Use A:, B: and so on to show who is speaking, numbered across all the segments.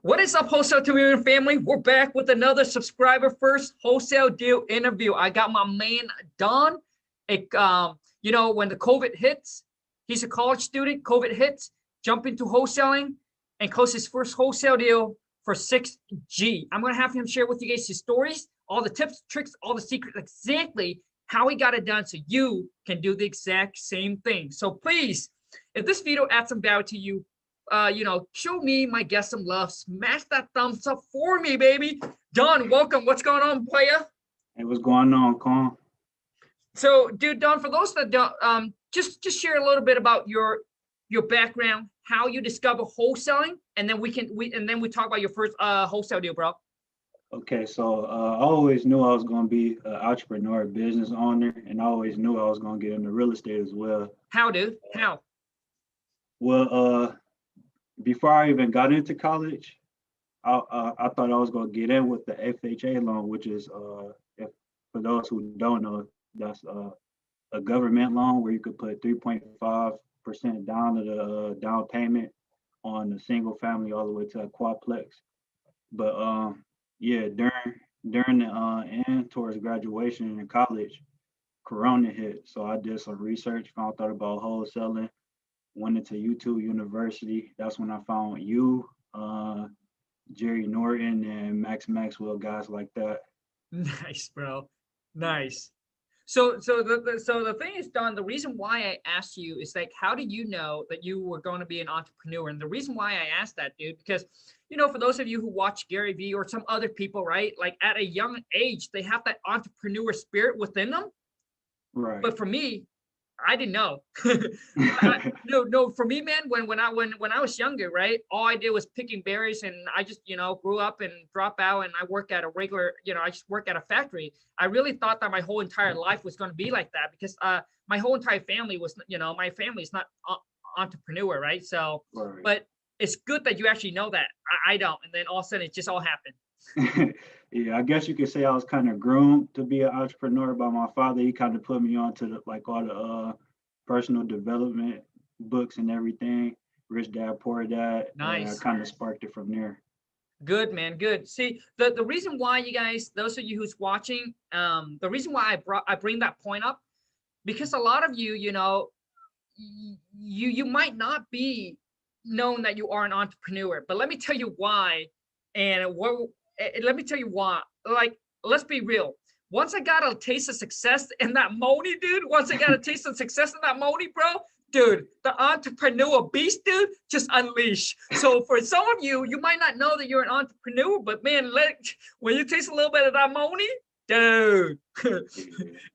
A: What is up, wholesale community family? We're back with another subscriber first wholesale deal interview. I got my man Don. When the COVID hits, he's a college student. COVID hits, jump into wholesaling, and close his first wholesale deal for 6G. I'm gonna have him share with you guys his stories, all the tips, tricks, all the secrets, exactly how he got it done, so you can do the exact same thing. So please, if this video adds some value to you, show me, my guest, some love. Smash that thumbs up for me, baby. Don, welcome. What's going on, playa?
B: Hey, what's going on, Con?
A: So, dude, Don, for those that don't, just share a little bit about your background, how you discover wholesaling, and then we talk about your first wholesale deal, bro.
B: Okay, so I always knew I was going to be an entrepreneur, business owner, and I always knew I was going to get into real estate as well.
A: How, dude? How?
B: Well, before I even got into college, I thought I was going to get in with the FHA loan, which is, for those who don't know, that's a government loan where you could put 3.5% down of the down payment on a single family all the way to a quadplex. But yeah, during the end towards graduation in college, Corona hit. So I did some research, found out about wholesaling, went into YouTube University. That's when I found you, Jerry Norton, and Max Maxwell, guys like that.
A: Nice, bro. Nice. So the thing is, Don, the reason why I asked you is like, how did you know that you were going to be an entrepreneur? And the reason why I asked that, dude, because, for those of you who watch Gary Vee or some other people, right, like at a young age, they have that entrepreneur spirit within them.
B: Right.
A: But for me, I didn't know. No, for me, man, when I was younger, right, all I did was picking berries, and I just, grew up and drop out, and I work at a regular, I just work at a factory. I really thought that my whole entire life was going to be like that, because my whole entire family was, my family is not entrepreneur, right? So,
B: Right.
A: But it's good that you actually know that. I don't, and then all of a sudden it just all happened.
B: Yeah, I guess you could say I was kind of groomed to be an entrepreneur by my father. He kind of put me on to all the personal development books and everything, Rich Dad, Poor Dad.
A: Nice.
B: And I kind of sparked it from there.
A: Good, man. Good. See, the reason why you guys, those of you who's watching, the reason why I bring that point up, because a lot of you, you might not be known that you are an entrepreneur, but let me tell you why. Let me tell you why. Like, let's be real. Once I got a taste of success in that money, dude, once I got a taste of success in that money, bro, dude, the entrepreneur beast, dude, just unleash. So for some of you, you might not know that you're an entrepreneur, but man, when you taste a little bit of that money, dude,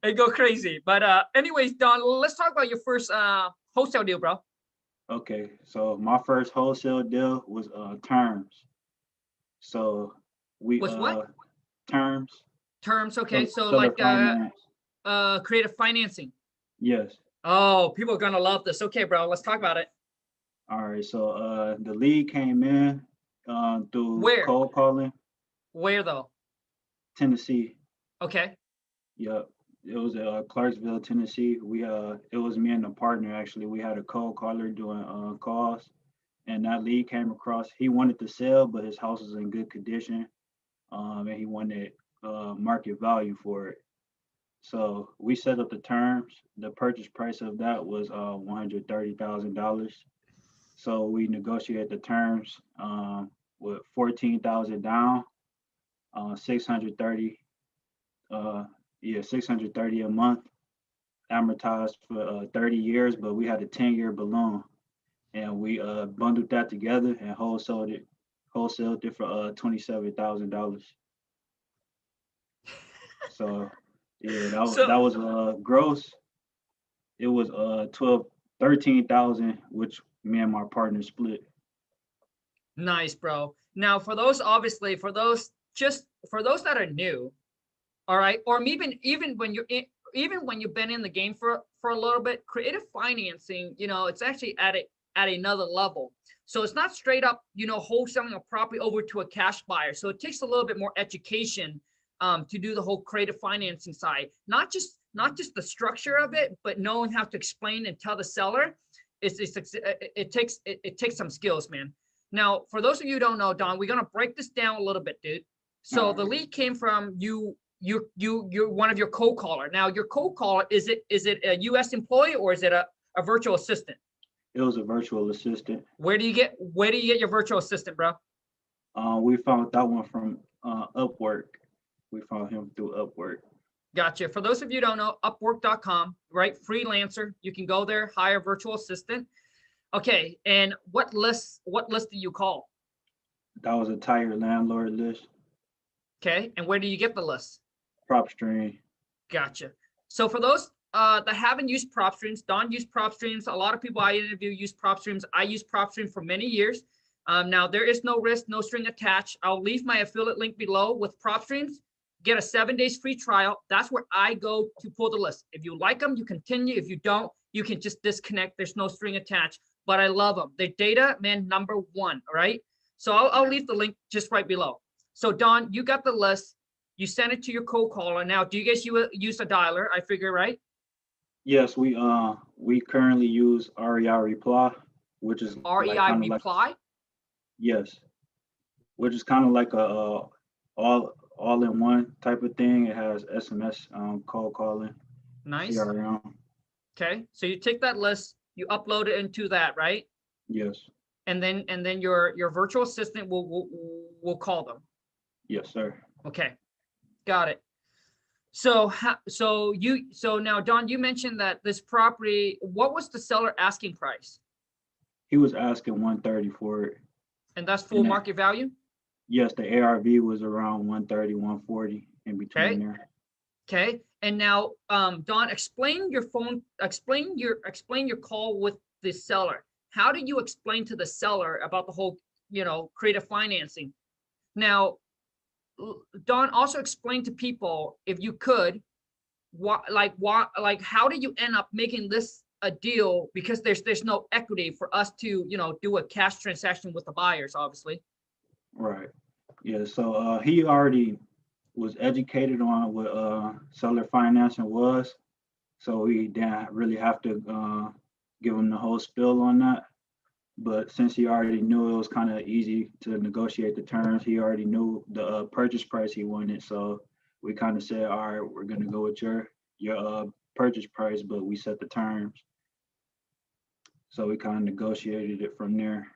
A: it go crazy. But anyways, Don, let's talk about your first wholesale deal, bro.
B: Okay, so my first wholesale deal was terms. So we
A: Was what?
B: Terms.
A: Terms, okay. So
B: like
A: creative financing.
B: Yes.
A: Oh, people are gonna love this. Okay, bro, let's talk about it.
B: All right, so the lead came in through cold calling.
A: Where though?
B: Tennessee.
A: Okay.
B: Yep. It was Clarksville, Tennessee. It was me and a partner actually. We had a cold caller doing calls, and that lead came across. He wanted to sell, but his house was in good condition, and he wanted market value for it. So we set up the terms. The purchase price of that was $130,000. So we negotiated the terms with 14,000 down, 630. 630 a month, amortized for 30 years, but we had a 10-year balloon, and we bundled that together and wholesaled it for $27,000. So yeah, that was gross. It was 13,000, which me and my partner split.
A: Nice, bro. Now for those that are new, all right, or even when you've been in the game for a little bit, creative financing, it's actually at another level. So it's not straight up, wholesaling a property over to a cash buyer. So it takes a little bit more education to do the whole creative financing side. Not just the structure of it, but knowing how to explain and tell the seller. It takes some skills, man. Now, for those of you who don't know, Don, we're gonna break this down a little bit, dude. So
B: All
A: the
B: right.
A: lead came from you're one of your cold caller. Now your cold caller, is it a US employee or is it a virtual assistant?
B: It was a virtual assistant.
A: Where do you get your virtual assistant, bro?
B: We found that one from Upwork. We found him through Upwork.
A: Gotcha. For those of you who don't know, upwork.com, right? Freelancer. You can go there, hire a virtual assistant. Okay. And what list do you call?
B: That was a tire landlord list.
A: Okay. And where do you get the list?
B: PropStream.
A: Gotcha. So for those that haven't used prop streams, Don used prop streams. A lot of people I interview use prop streams. I use prop stream for many years. Now there is no risk, no string attached. I'll leave my affiliate link below with prop streams. Get a 7 days free trial. That's where I go to pull the list. If you like them, you continue. If you don't, you can just disconnect. There's no string attached, but I love them. They're data, man, number one, all right? So I'll leave the link just right below. So Don, you got the list. You send it to your cold caller. Now, do you guys use a dialer? I figure, right?
B: Yes, we currently use REI Reply, which is like
A: REI
B: kind of like
A: Reply?
B: yes, which is kind of like a all in one type of thing. It has SMS, cold calling,
A: Nice.
B: CRM.
A: Okay, so you take that list, you upload it into that, right?
B: Yes,
A: And then your virtual assistant will call them.
B: yes, sir.
A: Okay, got it. So now Don, you mentioned that this property, what was the seller asking price?
B: He was asking 130 for it.
A: And that's full
B: And
A: market value?
B: yes, the ARV was around 130, 140 in between
A: Okay.
B: there.
A: Okay. And now, Don, explain your call with the seller. How do you explain to the seller about the whole, creative financing? Now, Don, also explain to people, if you could, how do you end up making this a deal? Because there's no equity for us to, do a cash transaction with the buyers, obviously.
B: Right. Yeah. So he already was educated on what seller financing was. So we didn't really have to give him the whole spill on that. But since he already knew it was kind of easy to negotiate the terms, he already knew the purchase price he wanted. So we kind of said, all right, we're gonna go with your purchase price, but we set the terms. So we kind of negotiated it from there.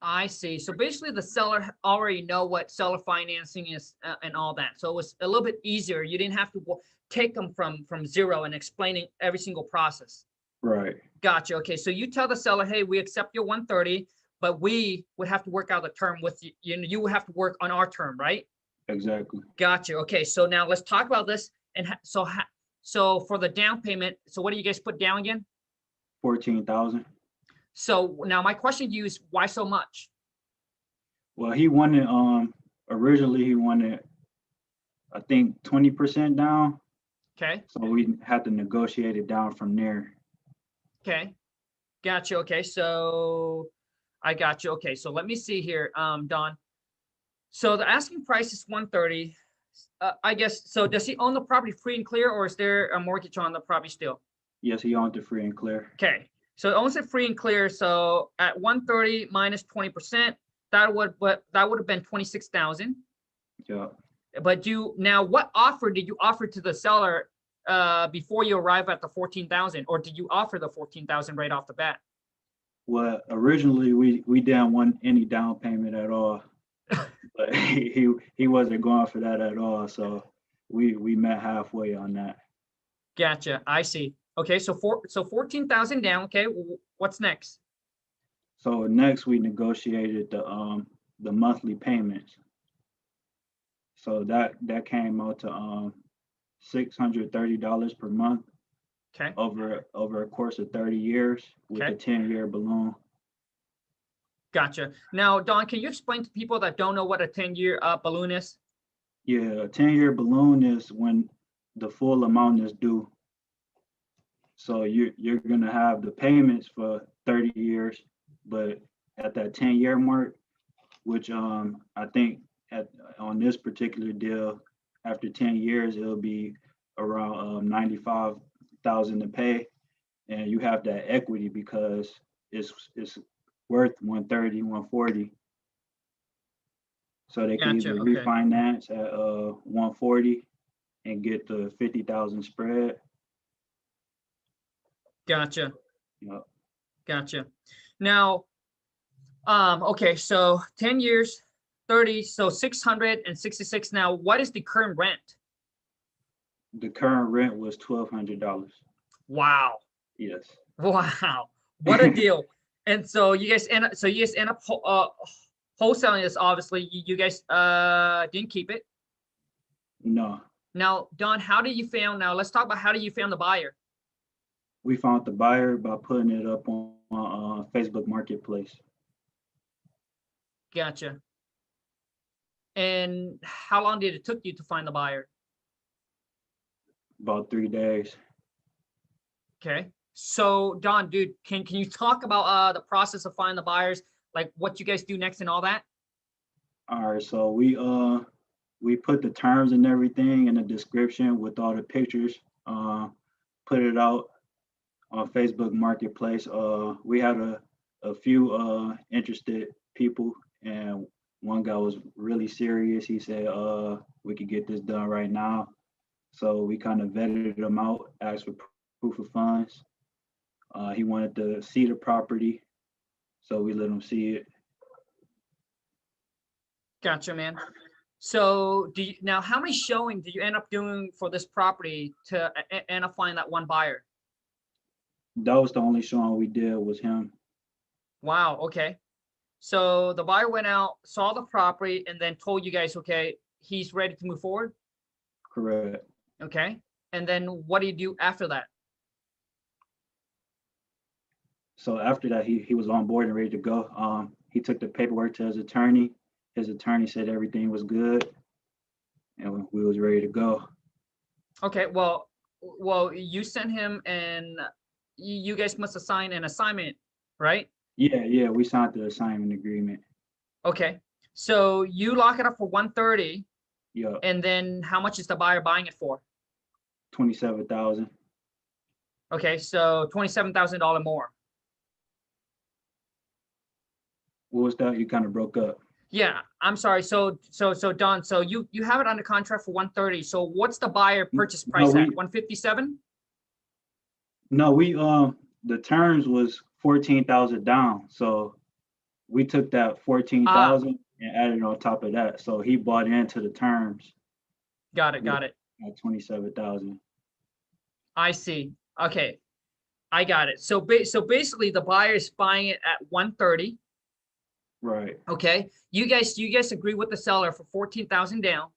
A: I see. So basically the seller already know what seller financing is and all that. So it was a little bit easier. You didn't have to take them from zero and explaining every single process.
B: Right.
A: Gotcha. Okay. So you tell the seller, hey, we accept your 130, but we would have to work out the term with you. You would have to work on our term, right?
B: Exactly.
A: Gotcha. Okay. So now let's talk about this. And so for the down payment, so what do you guys put down again?
B: 14,000.
A: So now my question to you is, why so much?
B: Well, he wanted originally he wanted, I think, 20% down.
A: Okay.
B: So we had to negotiate it down from there.
A: Okay. Gotcha. Okay. So I got you. Okay. So let me see here, Don. So the asking price is 130. I guess, so does he own the property free and clear, or is there a mortgage on the property still?
B: Yes, he owned it free and clear.
A: Okay. So it owns it free and clear. So at 130 minus 20%, that would have been 26,000.
B: Yeah.
A: But what offer did you offer to the seller before you arrive at the 14,000, or did you offer the 14,000 right off the bat?
B: Well, originally we didn't want any down payment at all, but he wasn't going for that at all. So we met halfway on that.
A: Gotcha. I see. Okay, so 14,000 down. Okay, what's next?
B: So next we negotiated the monthly payments. So that came out to $630 per month.
A: Okay.
B: Over a course of 30 years with a 10-year balloon.
A: Gotcha. Now, Don, can you explain to people that don't know what a 10-year balloon is?
B: Yeah, a 10-year balloon is when the full amount is due. So you're gonna have the payments for 30 years, but at that 10-year mark, which I think on this particular deal, after 10 years, it'll be around 95,000 to pay, and you have that equity because it's worth 130, 140. So they can
A: Gotcha.
B: either
A: Okay.
B: refinance at 140 and get the 50,000 spread.
A: Gotcha.
B: You know,
A: Gotcha. Now, okay, so 10 years, 30, so 666. Now, what is the current rent?
B: the current rent was $1,200.
A: Wow.
B: Yes.
A: Wow. What a deal. And so you guys end up wholesaling this, obviously. You guys didn't keep it.
B: No,
A: Now, Don, how did you found now let's talk about how did you found the buyer?
B: we found the buyer by putting it up on Facebook Marketplace.
A: Gotcha. And how long did it took you to find the buyer?
B: About 3 days.
A: Okay. So Don, dude, can you talk about the process of finding the buyers, like what you guys do next and all that?
B: All right, so we put the terms and everything in the description with all the pictures. Put it out on Facebook Marketplace. We had a few interested people, and one guy was really serious. He said we could get this done right now. So we kind of vetted him out, asked for proof of funds. He wanted to see the property, so we let him see it.
A: Gotcha, man. So now how many showings did you end up doing for this property to end up finding that one buyer?
B: That was the only showing we did was him.
A: Wow. Okay. So the buyer went out, saw the property, and then told you guys, okay, he's ready to move forward.
B: Correct.
A: Okay. And then what do you do after that?
B: So after that, he was on board and ready to go. He took the paperwork to his attorney. His attorney said everything was good, and we was ready to go.
A: Okay. Well, you sent him, and you guys must have signed an assignment, right?
B: Yeah, we signed the assignment agreement.
A: Okay. So you lock it up for 130,
B: Yeah,
A: and then how much is the buyer buying it for?
B: 27,000.
A: Okay, so $27,000 more.
B: What was that? You kind of broke up.
A: Yeah, I'm sorry. So Don, so you have it under contract for 130. So what's the buyer purchase
B: No,
A: price at?
B: we
A: 157?
B: no we the terms was 14,000 down. So we took that
A: Ah,
B: 14,000 and added on top of that. So he bought into the terms
A: got it,
B: with
A: got it.
B: 27,000.
A: I see. Okay, I got it. So basically the buyer is buying it at 130.
B: Right.
A: Okay, you guys agree with the seller for 14,000 down.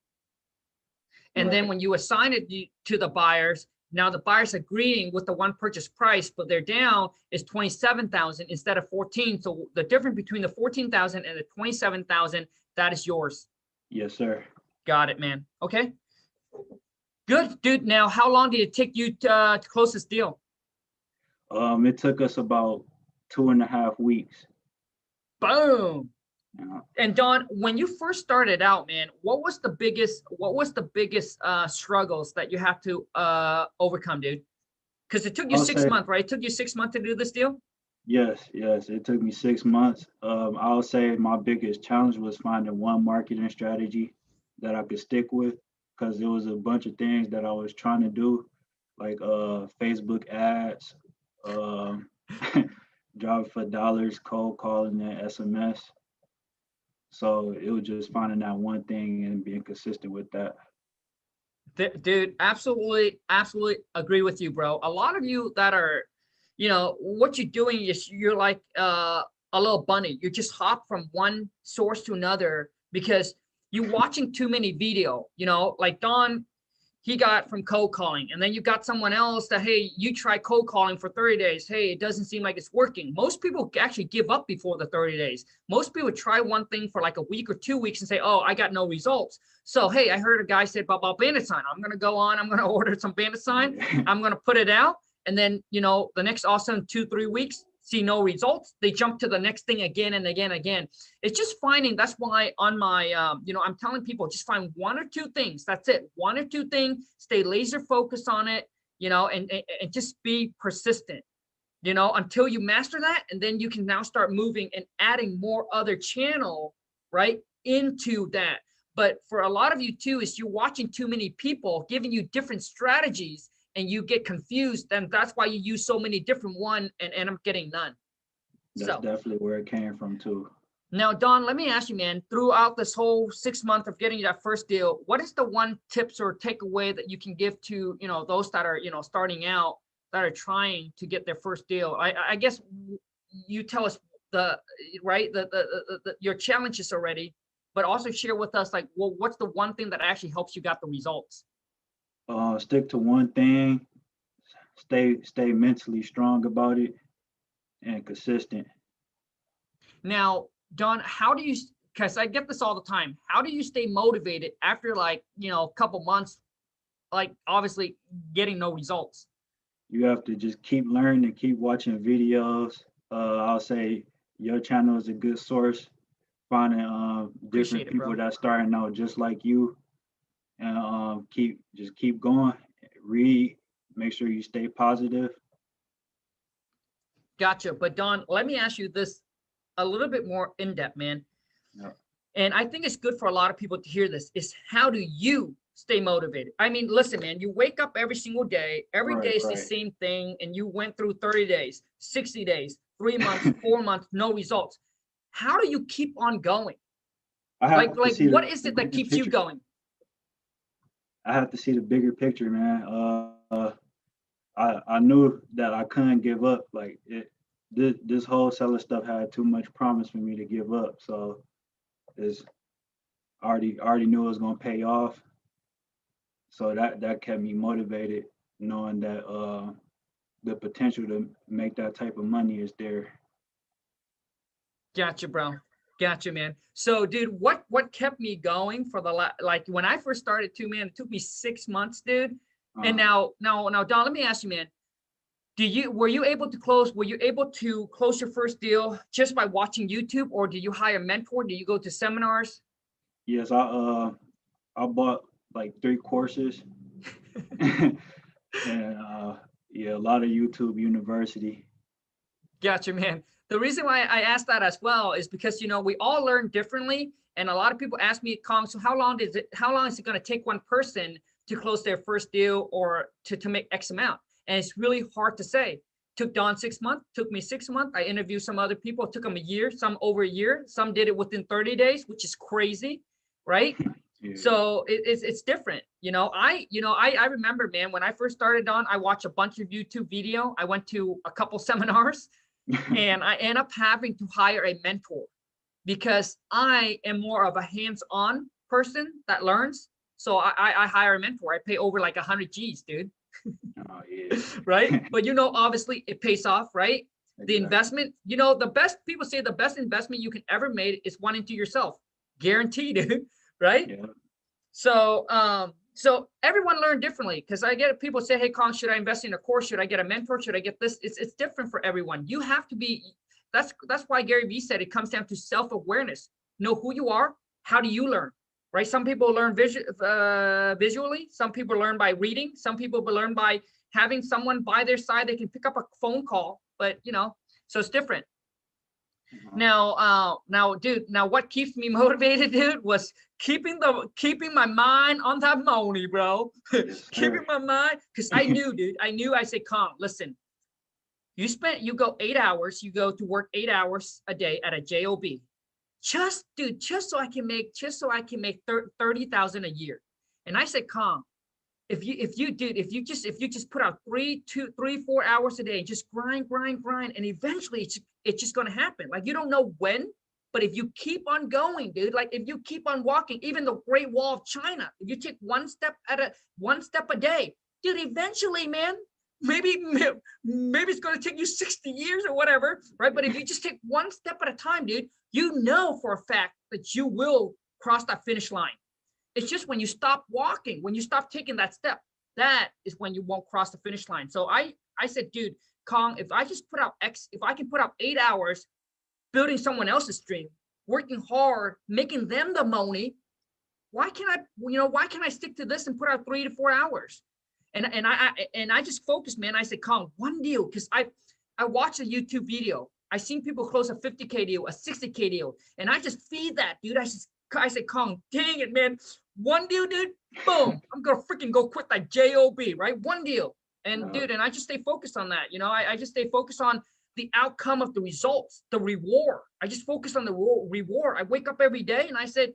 A: And then
B: Right.
A: when you assign it to the buyers, now the buyer's agreeing with the one purchase price, but their down is 27,000 instead of 14. So the difference between the 14,000 and the 27,000, that is yours.
B: Yes, sir.
A: Got it, man. Okay. Good, dude. Now, how long did it take you to close this deal?
B: It took us about 2.5 weeks.
A: Boom.
B: Uh,
A: And Don, when you first started out, man, what was the biggest struggles that you have to overcome, dude? Because it took you
B: I'll
A: six
B: say
A: months, right? It took you 6 months to do this deal.
B: yes. It took me 6 months. I'll say my biggest challenge was finding one marketing strategy that I could stick with because there was a bunch of things that I was trying to do, like Facebook ads, um, driving for dollars, cold calling, and SMS. So it was just finding that one thing and being consistent with that.
A: Dude, absolutely agree with you, bro. A lot of you that are, what you're doing is you're like a little bunny. You just hop from one source to another because you're watching too many video, like Don, he got from cold calling, and then you got someone else that, hey, you try cold calling for 30 days. Hey, it doesn't seem like it's working. Most people actually give up before the 30 days. Most people try one thing for like a week or 2 weeks and say, oh, I got no results. So, hey, I heard a guy say about bandit sign. I'm going to go on, I'm going to order some bandit sign. I'm going to put it out. And then, the next awesome 2-3 weeks, see no results. They jump to the next thing again and again. It's just finding, that's why on my, I'm telling people, just find one or two things. That's it. One or two things, stay laser focused on it, and just be persistent. until you master that. And then you can now start moving and adding more other channel, right, into that. But for a lot of you too, is you're watching too many people giving you different strategies and you get confused. And that's why you use so many different one and end up getting none.
B: That's definitely where it came from too.
A: Now, Don, let me ask you, man, throughout this whole 6 months of getting that first deal, what is the one tips or takeaway that you can give to, those that are, starting out, that are trying to get their first deal? I guess you tell us your challenges already, but also share with us, like, well, what's the one thing that actually helps you got the results?
B: Stick to one thing, stay mentally strong about it, and consistent.
A: Now, Don, how do you, because I get this all the time, how do you stay motivated after, like, a couple months, like obviously getting no results?
B: You have to just keep learning and keep watching videos. I'll say your channel is a good source, finding different people that's starting out just like you, and keep going. Read, make sure you stay positive.
A: Gotcha. But Don, let me ask you this a little bit more in depth, man.
B: Yeah.
A: And I think it's good for a lot of people to hear this, is how do you stay motivated? I mean, listen, man, you wake up every single day, every day is the same thing. And you went through 30 days, 60 days, 3 months, 4 months, no results. How do you keep on going? Like what is it that keeps you going?
B: I have to see the bigger picture, man. I knew that I couldn't give up. Like this wholesaler stuff had too much promise for me to give up. So it's already knew it was gonna pay off. So that kept me motivated, knowing that the potential to make that type of money is there.
A: Gotcha, bro. Gotcha, man. So, dude, what kept me going for like when I first started too, man, it took me 6 months, dude. And now, Don, let me ask you, man, were you able to close your first deal just by watching YouTube, or did you hire a mentor? Did you go to seminars?
B: Yes, I bought like 3 courses. And a lot of YouTube University.
A: Gotcha, man. The reason why I asked that as well is because, we all learn differently. And a lot of people ask me, Kong, so how long is it going to take one person to close their first deal or to make X amount? And it's really hard to say. Took Don 6 months, took me 6 months. I interviewed some other people, it took them a year, some over a year, some did it within 30 days, which is crazy, right? Yeah. So it's different. I remember, man, when I first started on, I watched a bunch of YouTube video. I went to a couple seminars and I end up having to hire a mentor because I am more of a hands-on person that learns. So I hire a mentor. I pay over like 100 G's, dude.
B: Oh, yeah.
A: Right? But obviously it pays off, right? Exactly. The investment, people say the best investment you can ever make is one into yourself. Guaranteed, dude. Right? Yeah. So everyone learned differently, because I get people say, hey, Kong, should I invest in a course? Should I get a mentor? Should I get this? It's different for everyone. You have to be, that's why Gary Vee said it comes down to self-awareness. Know who you are. How do you learn? Right? Some people learn visually. Some people learn by reading. Some people learn by having someone by their side. They can pick up a phone call, but so it's different. Now, dude, what keeps me motivated, dude, was keeping my mind on that money, bro. Yes, keeping my mind, because I knew, dude, I said, Kong, listen, you go 8 hours, you go to work 8 hours a day at a job, just so I can make 30,000 a year. And I said, Kong, if you just put out 4 hours a day, just grind, and eventually it's just going to happen. Like, you don't know when, but if you keep on going, dude, like if you keep on walking, even the Great Wall of China, if you take one step a day, dude, eventually, man, maybe it's going to take you 60 years or whatever, right? But if you just take one step at a time, dude, for a fact that you will cross that finish line. It's just when you stop walking, when you stop taking that step, that is when you won't cross the finish line. So I said, dude, Kong, if I can put out 8 hours building someone else's dream, working hard, making them the money, why can't I stick to this and put out 3 to 4 hours? And I just focused, man. I said, Kong, one deal, because I watch a YouTube video. I seen people close a 50K deal, a 60K deal, and I just feed that, dude. I say, Kong, dang it, man. One deal, dude, boom. I'm gonna freaking go quit that job, right? One deal. And dude, and I just stay focused on that. You know, I just stay focused on the outcome of the results, the reward. I just focus on the reward. I wake up every day and I said,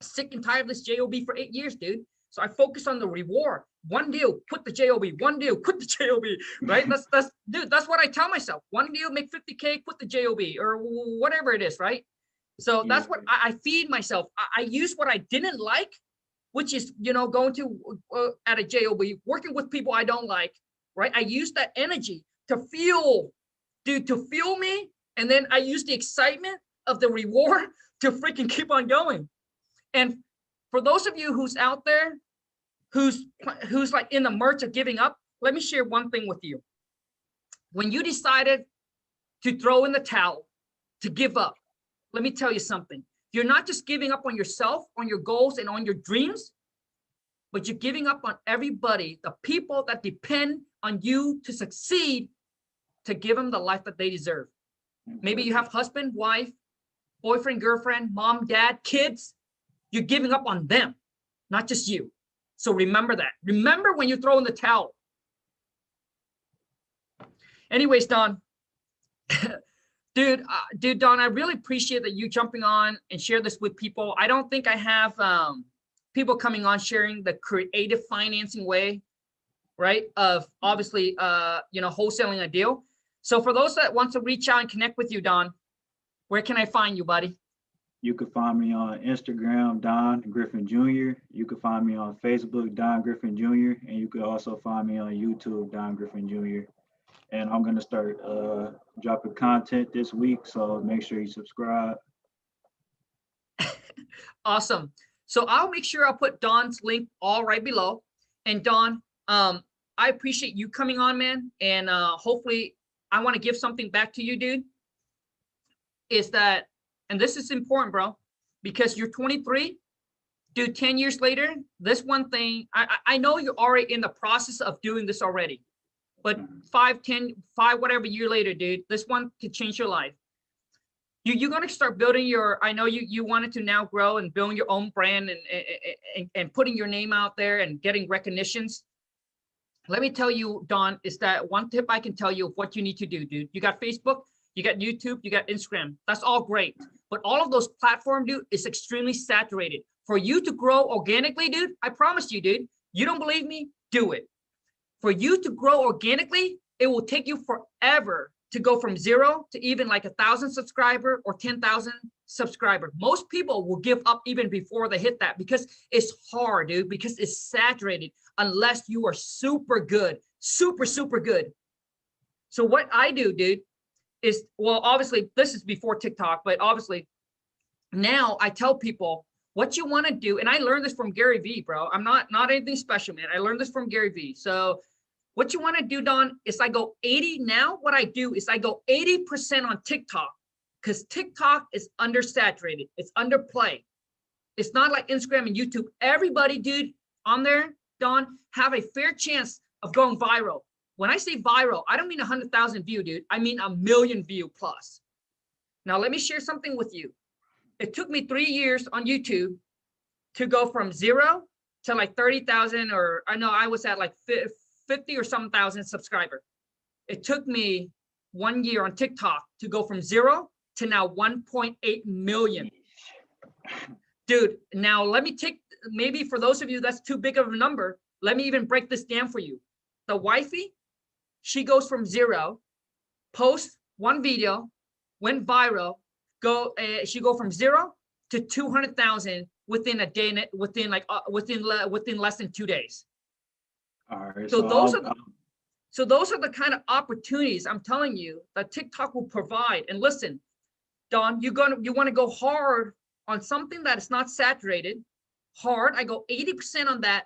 A: sick and tired of this job for 8 years, dude. So I focus on the reward. One deal, quit the job. One deal, quit the job. Right? Dude. That's what I tell myself. One deal, make 50K, quit the job, or whatever it is. Right? So that's what I feed myself. I use what I didn't like, which is, you know, going to at a job, working with people I don't like. Right? I use that energy to fuel, dude, to fuel me, and then I use the excitement of the reward to freaking keep on going. And for those of you who's out there, who's like in the merge of giving up, let me share one thing with you. When you decided to throw in the towel, to give up, let me tell you something. You're not just giving up on yourself, on your goals, and on your dreams, but you're giving up on everybody, the people that depend on you to succeed, to give them the life that they deserve. Maybe you have husband, wife, boyfriend, girlfriend, mom, dad, kids. You're giving up on them, not just you. So remember that. Remember when you throw in the towel. Anyways, Don, dude, Don, I really appreciate that you jumping on and share this with people. I don't think I have people coming on sharing the creative financing way, right? Of obviously, you know, wholesaling a deal. So for those that want to reach out and connect with you, Don, where can I find you, buddy?
B: You can find me on Instagram, Don Griffin Jr. You can find me on Facebook, Don Griffin Jr. And you can also find me on YouTube, Don Griffin Jr. And I'm going to start dropping content this week, so make sure you subscribe.
A: Awesome. So I'll make sure I'll put Don's link all right below. And Don, I appreciate you coming on, man. And hopefully I want to give something back to you, dude. Is that, and this is important, bro, because you're 23, dude, 10 years later, this one thing, I know you're already in the process of doing this already, but 5, whatever year later, dude, this one could change your life. You're going to start building your, I know you wanted to now grow and building your own brand and putting your name out there and getting recognitions. Let me tell you, Don, is that one tip I can tell you of what you need to do, dude. You got Facebook, you got YouTube, you got Instagram. That's all great. But all of those platforms, dude, is extremely saturated. For you to grow organically, dude, I promise you, dude, you don't believe me? Do it. For you to grow organically, it will take you forever to go from 0 to even like 1,000 subscriber or 10,000 subscriber. Most people will give up even before they hit that because it's hard, dude, because it's saturated unless you are super good, super good. So what I do, dude, is, well, obviously this is before TikTok, but obviously now I tell people what you want to do. And I learned this from Gary Vee, bro. I'm not anything special, man. I learned this from Gary Vee. So what you want to do, Don, is I go 80 now. What I do is I go 80% on TikTok because TikTok is undersaturated. It's underplay. It's not like Instagram and YouTube. Everybody, dude, on there, Don, have a fair chance of going viral. When I say viral, I don't mean 100,000 view, dude. I mean 1 million view plus. Now, let me share something with you. It took me 3 years on YouTube to go from 0 to like 30,000, or I know I was at like 50 or some thousand subscriber. It took me 1 year on TikTok to go from 0 to now 1.8 million. Dude, now let me take, maybe for those of you that's too big of a number, let me even break this down for you. The wifey, she goes from 0, post one video, went viral, she go from 0 to 200,000 within a day, within less than 2 days.
B: All right.
A: So those are the kind of opportunities I'm telling you that TikTok will provide. And listen, Don, you want to go hard on something that is not saturated. Hard, I go 80% on that,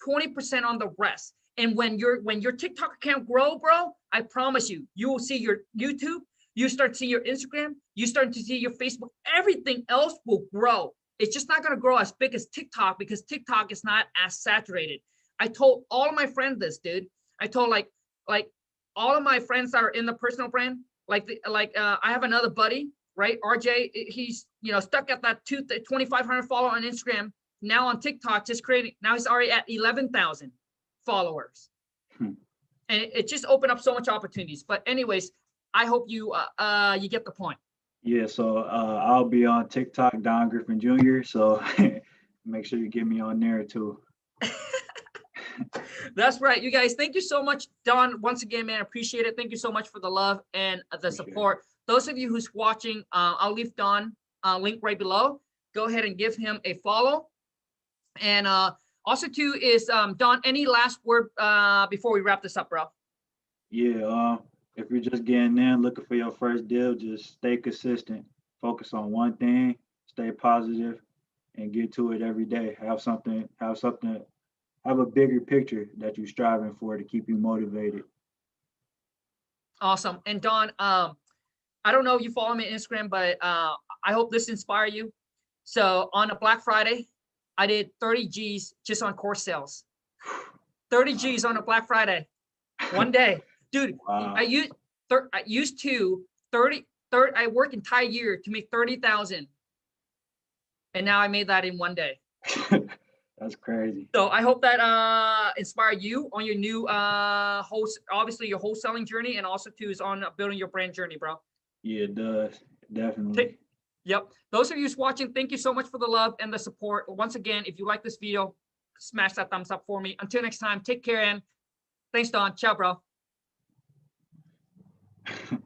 A: 20% on the rest. And when your TikTok account grow, bro, I promise you, you will see your YouTube, you start to see your Instagram, you start to see your Facebook, everything else will grow. It's just not going to grow as big as TikTok because TikTok is not as saturated. I told all of my friends this, dude. I told like all of my friends that are in the personal brand, I have another buddy, right? RJ, he's, stuck at that 2,500 follower on Instagram. Now on TikTok, just creating, now he's already at 11,000 followers. And it just opened up so much opportunities. But anyways, I hope you get the point.
B: Yeah, so I'll be on TikTok, Don Griffin Jr. So make sure you get me on there too.
A: That's right, you guys. Thank you so much, Don. Once again, man, appreciate it. Thank you so much for the love and the support. Those of you who's watching, I'll leave Don link right below. Go ahead and give him a follow. And also too is Don, any last word before we wrap this up, bro?
B: Yeah, if you're just getting in, looking for your first deal, just stay consistent. Focus on one thing, stay positive, and get to it every day. Have a bigger picture that you're striving for to keep you motivated.
A: Awesome. And Don, I don't know if you follow me on Instagram, but I hope this inspires you. So on a Black Friday, I did 30 G's just on course sales. 30 G's on a Black Friday, one day. Dude, wow. I used to 30, I worked entire year to make 30,000. And now I made that in one day.
B: That's crazy.
A: So I hope that inspired you on your new obviously your wholesaling journey, and also too is on building your brand journey, bro.
B: Yeah, it does. Definitely.
A: Yep. Those of you who's watching, thank you so much for the love and the support. Once again, if you like this video, smash that thumbs up for me. Until next time, take care, and thanks, Don. Ciao, bro.